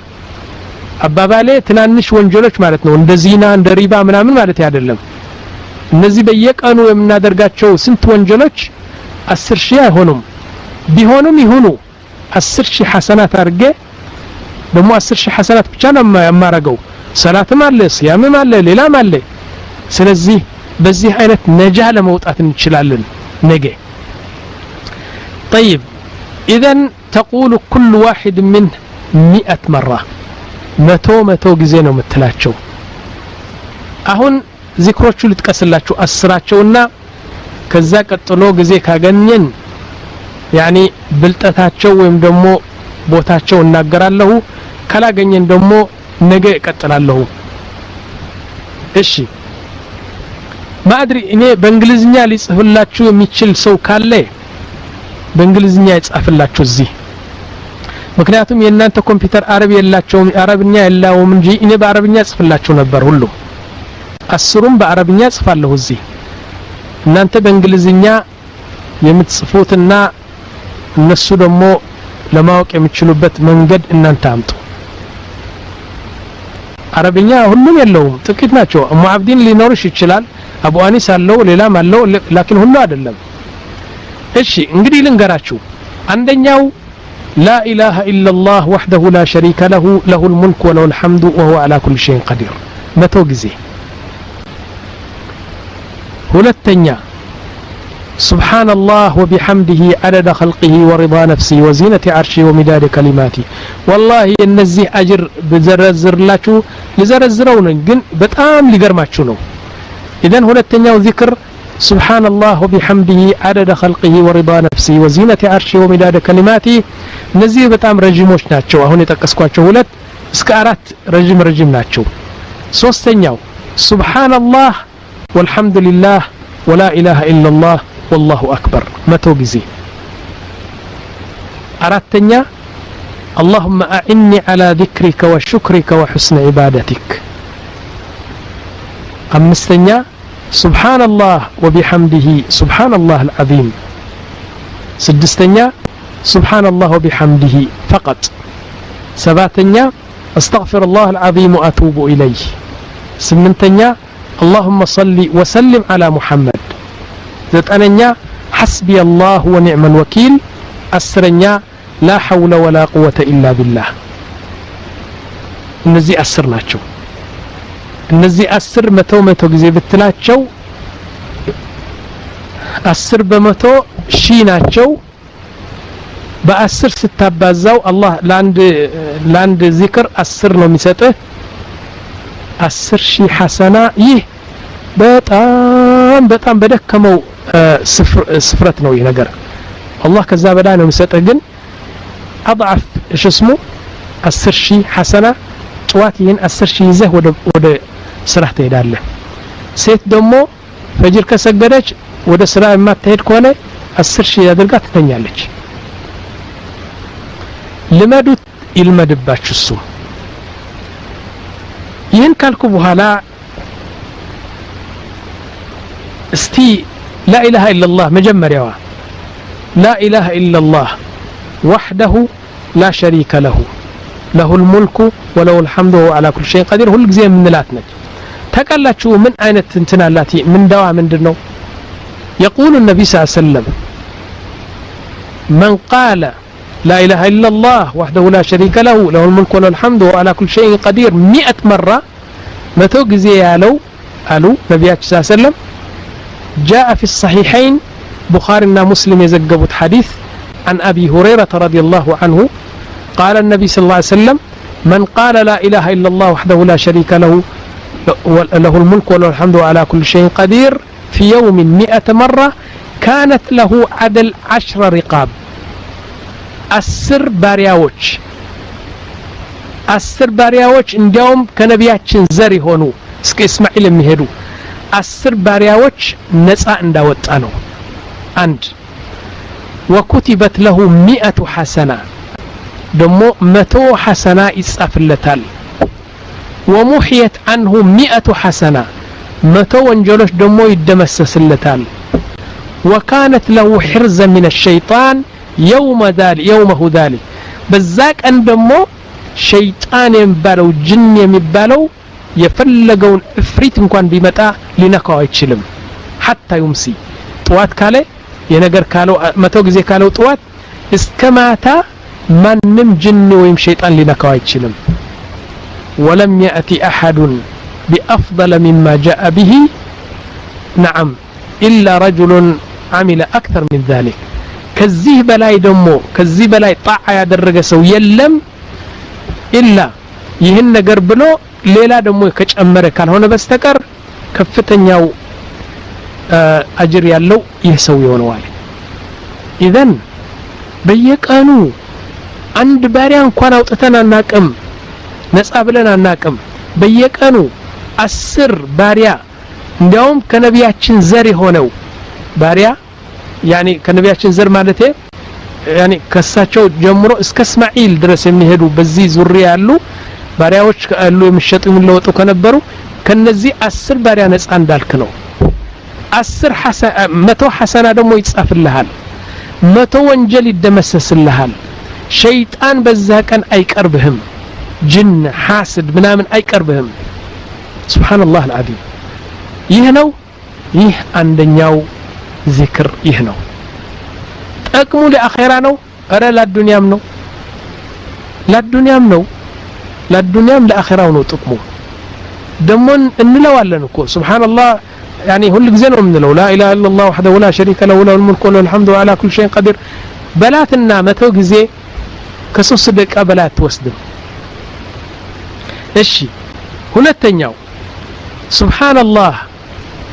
አባባሌ ትናንሽ ወንጀሎች ማለት ነው እንደ ዚና እንደ ሪባ ምናምን ማለት አይደለም እነዚህ በየቀኑ የምናደርጋቸው ስንት ወንጀሎች 10,000 አይሆኑም ቢሆንም ይሁኑ 10,000 ሐሰናት አርገ ደግሞ 10000 ሐሰናት ብቻ ነው የማረገው ሰላትም አለ ሲያምም አለ ሌላም አለ ስለዚህ በዚህ አይነት ነጃ ለመውጣት እንችላለን ነገ طيب اذا تقول كل واحد منه 100 مرة መቶ ጊዜ ነው የምትላቸው አሁን ዚክሮቹ ልጥቀስላችሁ አስራቸውና ከዛ ቀጥሎ ጊዜ ካገኘን ያኒ ብልጠታቸው ወይም ደግሞ ቦታቸው እናገራለሁ ካላገኘን ደግሞ ነገ እቀጥላለሁ እሺ ማድሪ እኔ በእንግሊዝኛ ሊጽፍላችሁ የሚችል ሰው ካለ በእንግሊዝኛ ይጻፍላችሁ እዚህ ምክንያቱም የእናንተ ኮምፒውተር አረብ የላቸውም አረብኛ የላውም እንጂ እኔ በአረብኛ ጽፍላችሁ ነበር ሁሉ አስሩም በአረብኛ ጽፋለሁ እዚህ እናንተ በእንግሊዝኛ የምትጽፉትና እነሱ ደግሞ ለማወቅ የሚችሉበት መንገድ እናንተ አምጡ አረብኛ ሁሉም የለውም ጥቂት ናቸው ሙአብዲን ሊኖርሽ ይችላል አቡ አኒስ አለው ሌላም አለው ላኪን ሁሉ አይደለም እሺ እንግዲህ ልንገራችሁ አንደኛው لا إله إلا الله وحده لا شريك له له الملك وله الحمد وهو على كل شيء قدير متو غزي ሁለተኛ سبحان الله وبحمده عدد خلقه ورضا نفسه وزينة عرشه ومداد كلماته والله النزيه أجر بزرزر لاچو لزرزرون ግን በጣም ሊገርማችሁ ነው إذن ሁለተኛው ذكر سبحان الله وبحمده عدد خلقه ورضا نفسه وزينة عرشه ومداد كلماته እነዚህ በጣም ረጅሞች ናቸው አሁን የተቀስኳቸው ሁለት እስከ አራት ረጅም ናቸው ሶስተኛው سبحان الله والحمد لله ولا إله إلا الله والله أكبر متو جزي أردتني اللهم أعني على ذكرك وشكرك وحسن عبادتك أمستني سبحان الله وبحمده سبحان الله العظيم سدستني سبحان الله وبحمده فقط سباتني أستغفر الله العظيم وأتوب إليه سمنتني اللهم صل وسلم على محمد زتأننيا حسبي الله ونعم الوكيل أسرنيا لا حول ولا قوة إلا بالله እነዚህ አስር ናቸው እነዚህ አስር መቶ ጊዜ ብትላቸው 10 በመቶ ሺህ ናቸው በ10 ስታባዛው አላህ ለአንድ ዚክር 10 ነው የሚሰጥህ 10,000 ሐሰና ይህ በጣም በደከመው ስፍረት ነው ይሄ ነገር አላህ ከዛ በላይ ነው የሚሰጥህ ግን አضعፍ እሺ ስሙ 10,000 ሐሰና ጧት ይሄን 10,000 ይዘህ ወደ ስራ ትሄዳለህ ሴት ደግሞ ፈጅር ከሰገደች ወደ ስራ የማትሄድ ከሆነ 10,000 ያድርጋ ትተኛለች ልመዱት ይልመድባችሁ እሱ ይህን ካልኩ በኋላ እስቲ لا إله إلا الله مجمريوا لا إله إلا الله وحده لا شريك له له الملك وله الحمد وهو على كل شيء قدير هل ጊዜ ምንላት ነች ተቀላችሁ ምን አይነት እንትናላቲ ምን ዳዋ ምንድነው يقول النبي صلى الله عليه وسلم من قال لا إله إلا الله وحده لا شريك له له الملك وله الحمد وهو على كل شيء قدير 100 مرة متو ጊዜ ያለው አሉ ነብያችን صلى الله عليه وسلم جاء في الصحيحين بخاري ومسلم يزجبوا حديث عن أبي هريرة رضي الله عنه قال النبي صلى الله عليه وسلم من قال لا إله إلا الله وحده لا شريك له له الملك وله الحمد على كل شيء قدير في يوم 100 مرة كانت له عدل 10 رقاب 10 ባሪያዎች እንዲያውም ከነቢያችን ዘር ሆኑ እስከ እስማኤል የሚሄዱ 10 ባሪያዎች ነፃ እንዳወጣ ነው አንድ وكتبت له 100 حسنة ደሞ 100 حسنة ይጻፍለታል ومحيت عنه 100 حسنة 100 ወንጀሎች ደሞ ይደመሰስለታል وكانت له حرزا من الشيطان يومه ذلك በዛቅ እንደሞ ሸይጣን የሚባለው ጅን የሚባለው የፈለገውን እፍሪት እንኳን ቢመጣ ሊነካው አይችልም حتى يمسي طوات ካለ የነገር ካለው 100 ጊዜ ካለው طوات እስከ ማታ ማንም ጅን ወይም ሸይጣን ሊነካው አይችልም ولم يأتي أحد بأفضل مما جاء به نعم إلا رجل عمل أكثر من ذلك كزيه بلاي دمو كزيه بلاي طاعة يدرج سو يلم إلا يهن قربلو ليلا دمو كجأمره كان هنا بستكر كفتن يو أجر يالو يسوي ونوالي إذن بيك أنو عند باريان كوانا وطتنا ناكم نسأب لنا ناكم بيك أنو السر باريا እንዲያውም ከነቢያችን ዘር ሆነው ባሪያ يعني ከነቢያችን ዘር ማለት يعني ከሳቸው ጀምሮ እስከ እስማኤል ድረስ የሚሄዱ በዚህ ዙሪያ ያሉ ባሪያዎች አሉ የሚሸጡ የሚለወጡ ከነበሩ ከነዚህ 10 ባሪያ ነፃ እንዳልክ ነው 10 100 ሐሰና ደግሞ ይጻፍልሃል 100 ወንጀል ይደመሰስልሃል ሸይጣን በዛ ቀን አይቀርብህም ጅን ሐስድ ምናምን አይቀርብህም ሱብሃንአላህ አልዓዚም ይህ ነው ይህ አንደኛው ዚክር ይህ ነው ጥቅሙ ለአኺራ ነው አረ ለዱንያም ነው ለዱንያም ለአኺራው ነው ጥቅሙ ደሞን እንለዋለን እኮ ሱብሃንአላህ يعني ሁሉ ጊዜ ነው የምንለው لا اله الا الله وحده لا شريك له له الملك وله الحمد وعلى كل شيء قدير በላትና መተው ጊዜ ከ3 ደቂቃ በላት ወስደው እሺ ሁለተኛው سبحان الله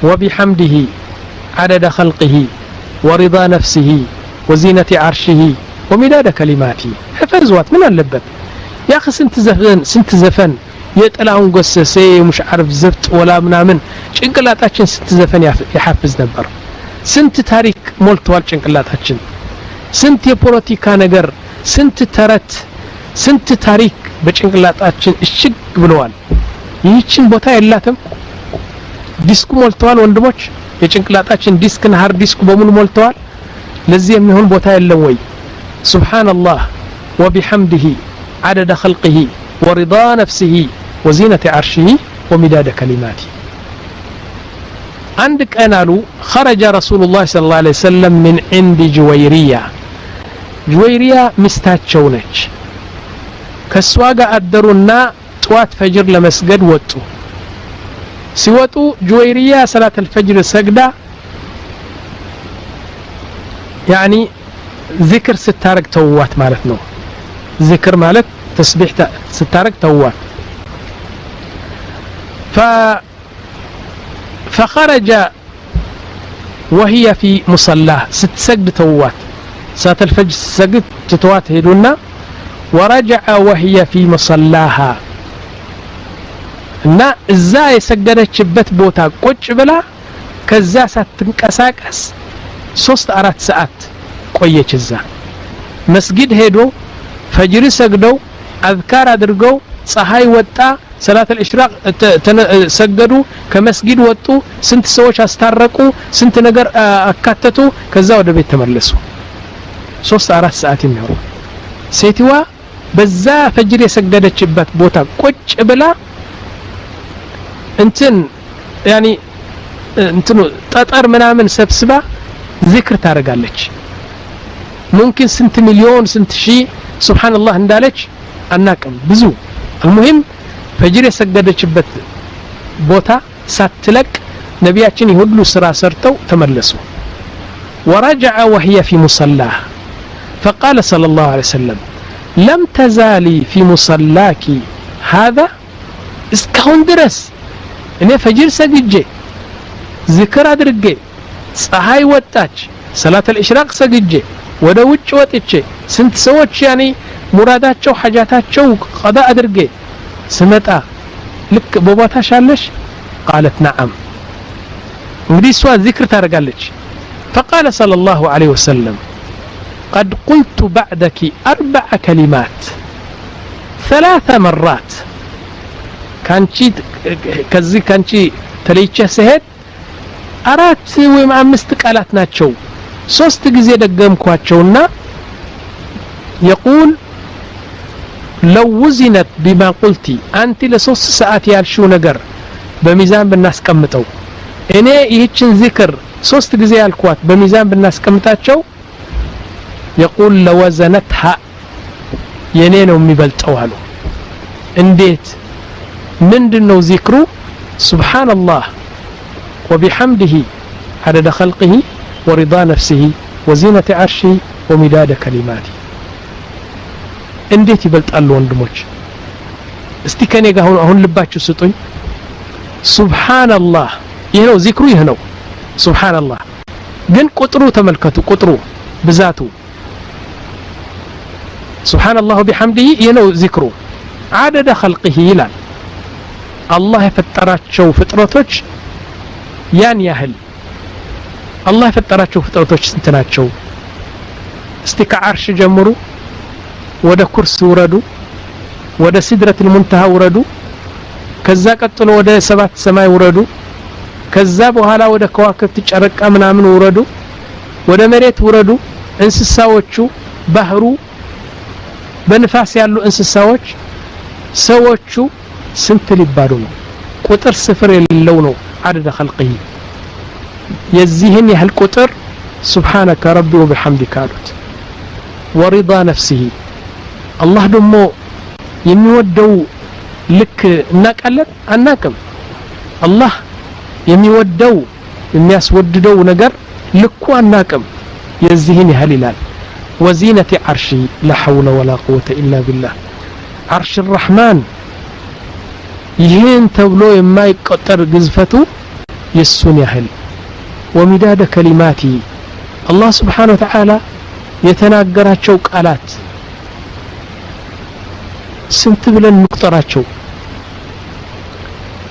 وبحمده عدد خلقه ورضا نفسه وزينة عرشه ومداد كلماته حفظوات من اللبت يا أخي سنت زفن يتقلعون قسسي مش عارف زفت ولا منامن شنقلاتاتشن سنت زفن يحفز نبر سنت تاريك مولتوال شنقلاتاتشن سنت يبوليتيكا نجر سنت ترت سنت تاريك بشنقلاتاتشن الشق بلوال ይህችን ቦታ የላትም ዲስኩ ሞልተዋል ወንድሞች የጭንቅላታችን ዲስክና ሃርድ ዲስኩ በሙሉ ሞልተዋል ለዚህ የሚሆን ቦታ የለም ወይ ሱብሃንአላህ وبحمده عدد خلقه ورضا نفسه وزينة عرشه ومداد كلماته عندك أنالو خرج رسول الله صلى الله عليه وسلم من عند جويرية مستاتشونج كسواقا أدرونا طوات فجر لمسجد وطو سيوطو جويرية صلاة الفجر سجدة يعني ذكر ستارك توات مالتنا ذكر مالت تسبيح ستارك توات فخرج وهي في مصلاه ستسجد توات صلاة الفجر سجد تتوات هدونا ورجع وهي في مصلاها እና እዛ የሰገደችበት ቦታ ቁጭ ብላ ከዛ ሳትንቀሳቀስ 3-4 ሰዓት ቆየች እዛ መስጊድ ሄዶ ፈጅር ሰግደው አዝካር አድርገው ፀሐይ ወጣ ሰላት الاشراق ሰገዱ ከመስጊድ ወጡ ስንት ሰዎች አስታረቁ ስንት ነገር አካተቱ ከዛ ወደ ቤት ተመለሱ 3-4 ሰዓት የሚሆን ሴትዋ በዛ ፈጅር የሰገደችበት ቦታ ቁጭ ብላ እንትን يعني እንትኑ ጠጠር ምናምን ሰብስባ ዚክር ታረጋለች ممكن ስንት ሚሊዮን ስንት ሺህ ሱብሃንአላህ እንዳለች አናቀም ብዙ المهم ፈጅር የሰገደችበት ቦታ ሳትለቅ ነቢያችን ይሁሉ ስራ ሰርተው ተመለሱ ورجع وهي في مصلاه فقال صلى الله عليه وسلم لم تزالي في مصلاك هذا እስካሁን ድረስ እኔ ፈጅር ሰግጄ ዚክር አድርጌ ፀሐይ ወጣች ሰላት الاشراق ሰግጄ ወደ ውጭ ወጥቼ ስንት ሰዎች يعني ሙራዳቸው ሐጃታቸው ቀዳ አድርጌ ስመጣ ልክ በቦታሽ አለሽ قالت نعم እንግዲህ እሷ ዚክር ታደርጋለች فقال صلى الله عليه وسلم قد قلت بعدك 4 كلمات 3 مرات ካንቺ ከዚህ ካንቺ ተለይቼ ስሄድ 4 ወይም 5 ቃላት ናቸው 3 ጊዜ ደገምኳቸውና يقول لو وزنت بما قلتي انت ل3 ሰዓት ያልሽው ነገር በሚዛን ብናስቀምጠው እኔ ይህችን ዚክር 3 ጊዜ ያልኳት በሚዛን ብናስቀምጣቸው يقول لوزنتها የኔ ነው የሚበልጠው አሉ እንዴት ምንድነው ዚክሩ ሱብሃንአላህ وبحمده عدد خلقه ورضا نفسه وزينة عرشه ومداد كلماته እንዴት ይበልጣሉ ወንድሞች እስቲ ከኔ ጋር አሁን ልባችሁ ስጡኝ ሱብሃንአላህ ይሄ ነው ዚክሩ ይሄ ነው ሱብሃንአላህ ግን ቁጥሩ ተመልከቱ ቁጥሩ ብዛቱ ሱብሃንአላህ وبحمده ይሄ ነው ዚክሩ عدد خلقه ይላል አላህ የፈጠራቸው ፍጥረቶች ያን ያህል አላህ የፈጠራቸው ፍጥረቶች ስንት ናቸው እስቲ ከዓርሽ ጀምሩ ወደ ኩርሲ ውረዱ ወደ ሲድረቱል ሙንተሃ ውረዱ ከዛ ቀጥሎ ወደ ሰባት ሰማይ ውረዱ ከዛ በኋላ ወደ ከዋክብት ጨረቃ ምናምን ውረዱ ወደ መሬት ውረዱ እንስሳዎቹ ባህሩ በንፋስ ያሉ እንስሳዎች ሰዎቹ ስንት ሊባሉ ነው ቁጥር ስፍር የሌለው ነው عدد خلقه يزيهن يهل قطر سبحانك ربي وبحمدك قالت ورضا نفسه الله دمو يميودو لك ناقلت اناكم الله يميودو يمياسوددو ነገር ልኩ አናቀም የዚህን ያህል ይላል وزينة عرشه لا حول ولا قوة إلا بالله عرش الرحمن ይሄን ተብሎ የማይቆጠር ግዝፈቱ የሱን ያህል ومداد كلماتي الله سبحانه وتعالى የተናገራቸው ቃላት ስንት ብለን እንቁጠራቸው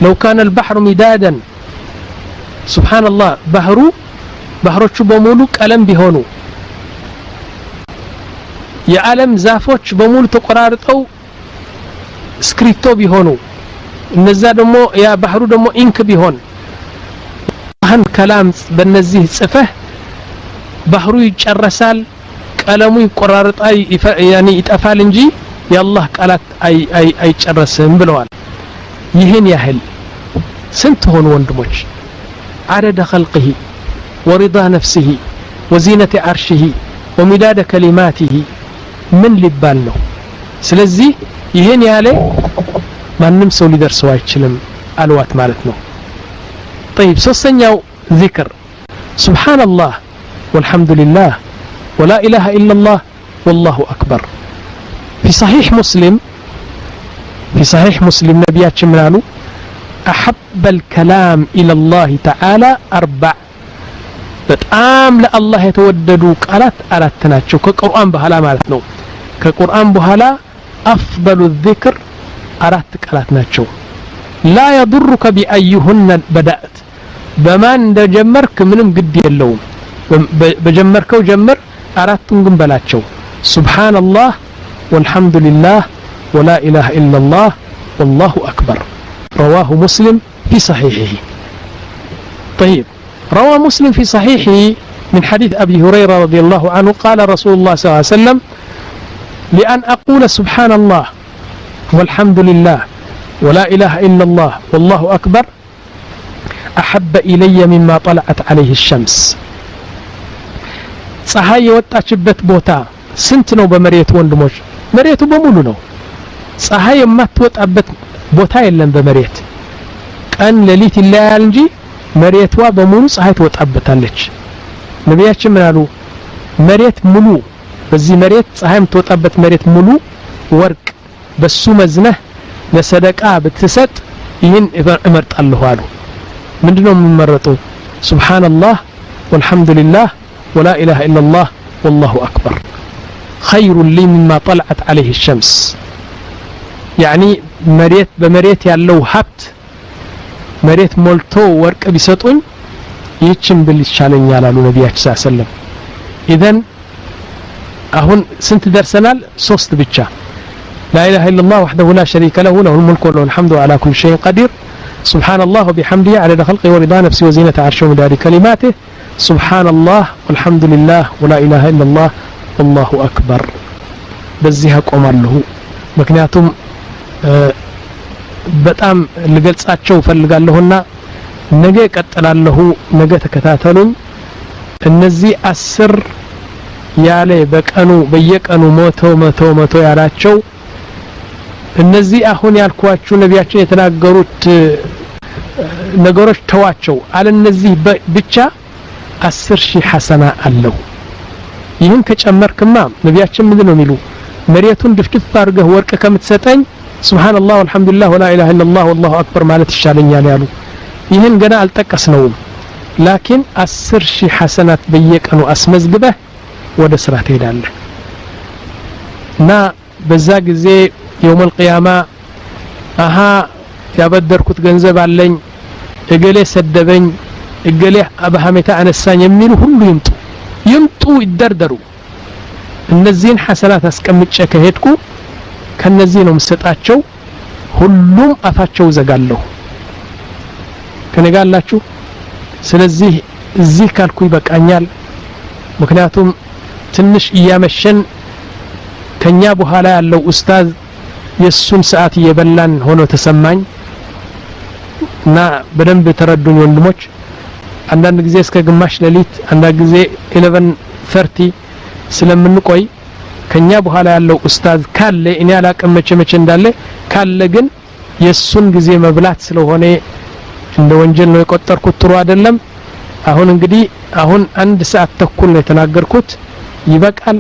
لو كان البحر مدادا سبحان الله ባህሮቹ በሙሉ ቀለም ቢሆኑ የዓለም ዛፎች በሙሉ ተቆራርጠው ስክሪፕቶ ቢሆኑ እነዛ ደግሞ ያ ባህሩ ደግሞ ኢንክ ቢሆን አሁን ከላም በእነዚህ ጽፈህ ባህሩ ይጨረሳል ቀለሙ ይቆራርጣል ያኒ ይጠፋል እንጂ የአላህ ቃላት አይጨረስም ብለዋል ይህን ያህል ስንት ሆኑ ወንድሞች عدد خلقه ورضا نفسه وزينة عرشه ومداد كلماته من ሊባል ነው ስለዚህ ይሄን ያለ ማንም ሰው ሊደርሰው አይችልም አልዋት ማለት ነው طيب ሶስተኛው ذكر سبحان الله والحمد لله ولا اله الا الله والله اكبر في صحيح مسلم نبياتنا منالو احب الكلام الى الله تعالى اربع በጣም ለአላህ የተወደዱ ቃላት አራት ናቸው ከቁርአን በኋላ ማለት ነው ከቁርአን በኋላ افضل الذكر አራት ቃላት ናቸው لا يضرك بايهن بدات በማን እንደጀመርክ ምንም ግድ የለውም በጀመርከው ጀምር አራቱን ግን በላቸው سبحان الله والحمد لله ولا اله الا الله والله اكبر رواه مسلم في صحيحه طيب روى مسلم في صحيحه من حديث ابي هريره رضي الله عنه قال رسول الله صلى الله عليه وسلم لأن أقول سبحان الله والحمد لله ولا إله إلا الله والله أكبر أحب إلي مما طلعت عليه الشمس ፀሐይ የወጣችበት ቦታ ስንት ነው በመሬት ወንድሞች መሬቱ በሙሉ ነው ፀሐይ የማትወጣበት ቦታ የለም በመሬት ቀን ሌሊት ይለያል እንጂ መሬቷ በሙሉ ፀሐይ ትወጣበታለች ነብያችን ምን አሉ መሬት ሙሉ በዚህ መሬት ፀሐይ የምትወጣበት መሬት ሙሉ ወርቅ በሱ መዝነህ ለሰደቃ ብትሰጥ ይህን እመርጣለሁ አሉ ምንድነው የሚመረጠው ሱብሃንአላህ ወልሐምዱሊላህ ولا إله إلا الله والله أكبر خير لي مما طلعت عليه الشمس يعني مريت بمريت ያለው ሀብት መሬት ሞልቶ ወርቅ ቢሰጡኝ ይችን ብል ይሻለኛል አሉ ነብያችን ሰለላሁ ዐለይሂ ወሰለም ኢዘን አሁን ስንት ደርሰናል ሶስት ብቻ لا إله إلا الله وحده لا شريك له له الملك وله الحمد على كل شيء قدير سبحان الله وبحمده عدد خلقه ورضا نفسه وزينة عرشه ومداد كلماته سبحان الله والحمد لله ولا إله إلا الله والله أكبر بزيها قومالله مكنياتهم በጣም ልገልጻቸው ፈልጋለሁና ነገ ቀጥላለሁ ነገ ተከታተሉኝ እነዚህ 10 ያለ በቀኑ በየቀኑ መቶ ያላቸው እነዚህ አሁን ያልኳችሁ ነቢያችን የተናገሩት ነገሮች ተዋቸው አለ እነዚህ ብቻ 10,000 ሐሰና አለው ይህን ከጨመርክማ ነቢያችን ምንድን ነው የሚሉ መሬቱን ድፍድፍ አድርገህ ወርቅ ከምትሰጠኝ ሱብሃንአላህ ወልሐምዱሊላህ ወላ ኢላሃ ኢላላህ ወላሁ አክበር ማለት ይሻለኛል ያሉ ይህን ገና አልጠቀስነውም ላኪን 10,000 ሐሰናት በየቀኑ አስመዝግበህ ወደ ስራ ትሄዳለህ እና በዛ ጊዜ የውመል ቂያማ አሃ ያበደርኩት ገንዘብ አለኝ እገሌ ሰደበኝ እገሌ አበሃሜታ አነሳኝ የሚሉ ሁሉ ይምጡ ይደርደሩ እነዚህን ሐሰናት አስቀምጬ ከሄድኩ ከነዚህ ነው መስጣቸው ሁሉም አፋቸው ዘጋለሁ ከነጋላችሁ ስለዚህ እዚህ ካልኩ ይበቃኛል ምክንያቱም ትንሽ እያመሸን ከኛ በኋላ ያለው ኡስታዝ የሱን ሰዓት እየበላን ሆኖ ተሰማኝ እና በደንብ ተረዱኝ ወንድሞች አንዳንድ ጊዜ እስከ ግማሽ ሌሊት አንዳንድ ጊዜ 11:30 ስለምንቆይ ከኛ በኋላ ያለው ኡስታዝ ካለ እኔ አላቀም መቼ እንዳለ ካለ ግን የሱን ጊዜ መብላት ስለሆነ እንደ ወንጀል ነው የቆጠርኩት ጥሩ አይደለም አሁን እንግዲህ አሁን 1 ሰዓት ተኩል ነው የተናገርኩት ይበቃል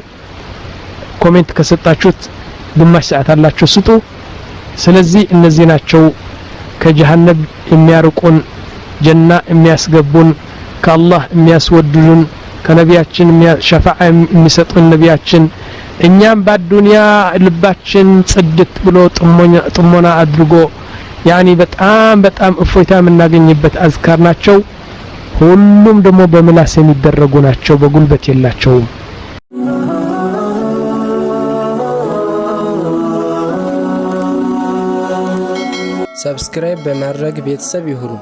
ኮሜንት ከሰጣችሁት ግማሽ ሰዓት አላችሁ ስጡ ስለዚህ እነዚህ ናቸው ከጀሃነም የሚያርቁን ጀና የሚያስገቡን ከአላህ የሚያስወድዱን ከነቢያችን ሸፋዓ የሚሰጡን ነቢያችን እኛም በዱንያ ልባችን ጽድት ብሎ ጥሞና አድርጎ ያኒ በጣም እፎይታ የምናገኝበት አዝካር ናቸው ሁሉም ደግሞ በምላስ የሚደረጉ ናቸው በጉልበት የላቸውም ሰብስክራይብ በማድረግ ቤተሰብ ይሁኑ